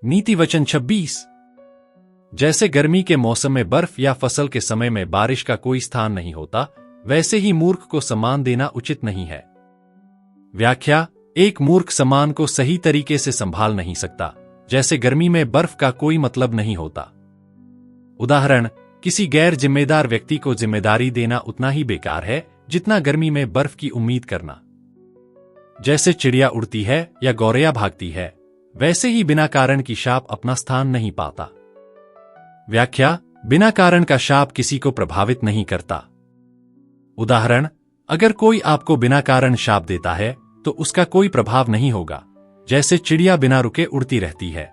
नीति वचन 26। जैसे गर्मी के मौसम में बर्फ या फसल के समय में बारिश का कोई स्थान नहीं होता, वैसे ही मूर्ख को सम्मान देना उचित नहीं है। व्याख्या: एक मूर्ख सम्मान को सही तरीके से संभाल नहीं सकता, जैसे गर्मी में बर्फ का कोई मतलब नहीं होता। उदाहरण: किसी गैर जिम्मेदार व्यक्ति को जिम्मेदारी देना उतना ही बेकार है जितना गर्मी में बर्फ की उम्मीद करना। जैसे चिड़िया उड़ती है या गौरैया भागती है, वैसे ही बिना कारण की शाप अपना स्थान नहीं पाता। व्याख्या: बिना कारण का शाप किसी को प्रभावित नहीं करता। उदाहरण: अगर कोई आपको बिना कारण शाप देता है तो उसका कोई प्रभाव नहीं होगा, जैसे चिड़िया बिना रुके उड़ती रहती है।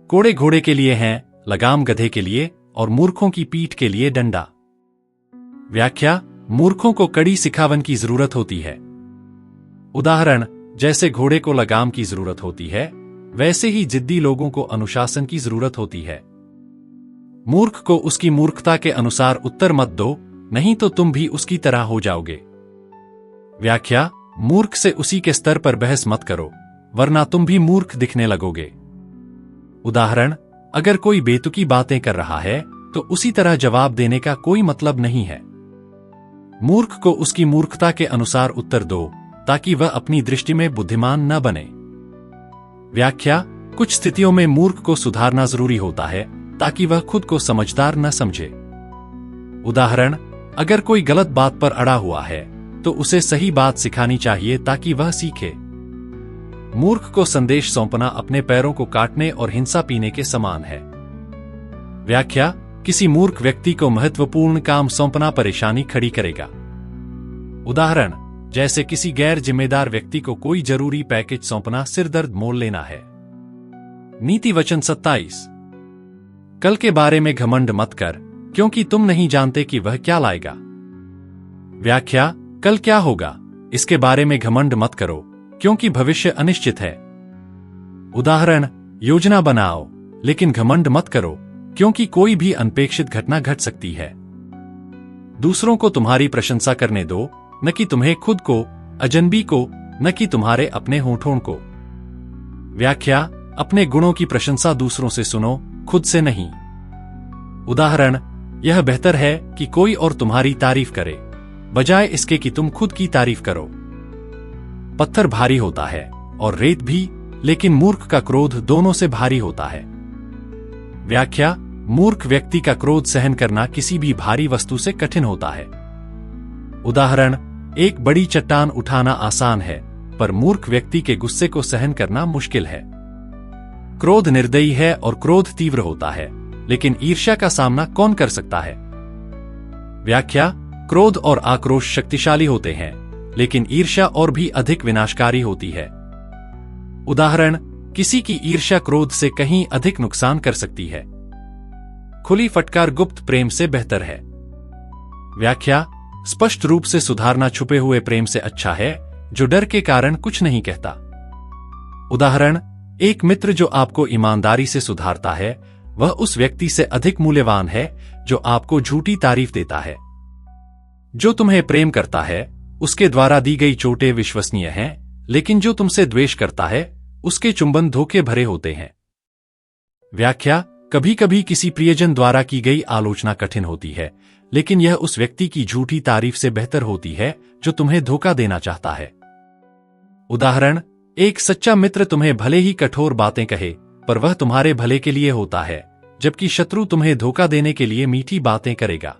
कोड़े घोड़े के लिए हैं, लगाम गधे के लिए, और मूर्खों की पीठ के लिए डंडा। व्याख्या: मूर्खों को कड़ी सिखावन की जरूरत होती है। उदाहरण: जैसे घोड़े को लगाम की जरूरत होती है, वैसे ही जिद्दी लोगों को अनुशासन की जरूरत होती है। मूर्ख को उसकी मूर्खता के अनुसार उत्तर मत दो, नहीं तो तुम भी उसकी तरह हो जाओगे। व्याख्या: मूर्ख से उसी के स्तर पर बहस मत करो, वरना तुम भी मूर्ख दिखने लगोगे। उदाहरण: अगर कोई बेतुकी बातें कर रहा है तो उसी तरह जवाब देने का कोई मतलब नहीं है। मूर्ख को उसकी मूर्खता के अनुसार उत्तर दो, ताकि वह अपनी दृष्टि में बुद्धिमान न बने। व्याख्या: कुछ स्थितियों में मूर्ख को सुधारना जरूरी होता है, ताकि वह खुद को समझदार न समझे। उदाहरण: अगर कोई गलत बात पर अड़ा हुआ है तो उसे सही बात सिखानी चाहिए ताकि वह सीखे। मूर्ख को संदेश सौंपना अपने पैरों को काटने और हिंसा पीने के समान है। व्याख्या: किसी मूर्ख व्यक्ति को महत्वपूर्ण काम सौंपना परेशानी खड़ी करेगा। उदाहरण: जैसे किसी गैर जिम्मेदार व्यक्ति को कोई जरूरी पैकेज सौंपना सिरदर्द मोल लेना है। नीति वचन 27। कल के बारे में घमंड मत कर, क्योंकि तुम नहीं जानते कि वह क्या लाएगा। व्याख्या: कल क्या होगा, इसके बारे में घमंड मत करो, क्योंकि भविष्य अनिश्चित है। उदाहरण: योजना बनाओ, लेकिन घमंड मत करो, क्योंकि कोई भी अनपेक्षित घटना घट सकती है। दूसरों को तुम्हारी प्रशंसा करने दो, न कि तुम्हें खुद को, अजनबी को, न कि तुम्हारे अपने होठों को। व्याख्या: अपने गुणों की प्रशंसा दूसरों से सुनो, खुद से नहीं। उदाहरण: यह बेहतर है कि कोई और तुम्हारी तारीफ करे, बजाय इसके कि तुम खुद की तारीफ करो। पत्थर भारी होता है और रेत भी, लेकिन मूर्ख का क्रोध दोनों से भारी होता है। व्याख्या: मूर्ख व्यक्ति का क्रोध सहन करना किसी भी भारी वस्तु से कठिन होता है। उदाहरण: एक बड़ी चट्टान उठाना आसान है, पर मूर्ख व्यक्ति के गुस्से को सहन करना मुश्किल है। क्रोध निर्दयी है और क्रोध तीव्र होता है, लेकिन ईर्ष्या का सामना कौन कर सकता है। व्याख्या: क्रोध और आक्रोश शक्तिशाली होते हैं, लेकिन ईर्ष्या और भी अधिक विनाशकारी होती है। उदाहरण: किसी की ईर्ष्या क्रोध से कहीं अधिक नुकसान कर सकती है। खुली फटकार गुप्त प्रेम से बेहतर है। व्याख्या: स्पष्ट रूप से सुधारना छुपे हुए प्रेम से अच्छा है, जो डर के कारण कुछ नहीं कहता। उदाहरण: एक मित्र जो आपको ईमानदारी से सुधारता है, वह उस व्यक्ति से अधिक मूल्यवान है जो आपको झूठी तारीफ देता है। जो तुम्हें प्रेम करता है, उसके द्वारा दी गई चोटें विश्वसनीय हैं, लेकिन जो तुमसे द्वेष करता है, उसके चुंबन धोखे भरे होते हैं। व्याख्या: कभी कभी किसी प्रियजन द्वारा की गई आलोचना कठिन होती है, लेकिन यह उस व्यक्ति की झूठी तारीफ से बेहतर होती है जो तुम्हें धोखा देना चाहता है। उदाहरण: एक सच्चा मित्र तुम्हें भले ही कठोर बातें कहे, पर वह तुम्हारे भले के लिए होता है, जबकि शत्रु तुम्हें धोखा देने के लिए मीठी बातें करेगा।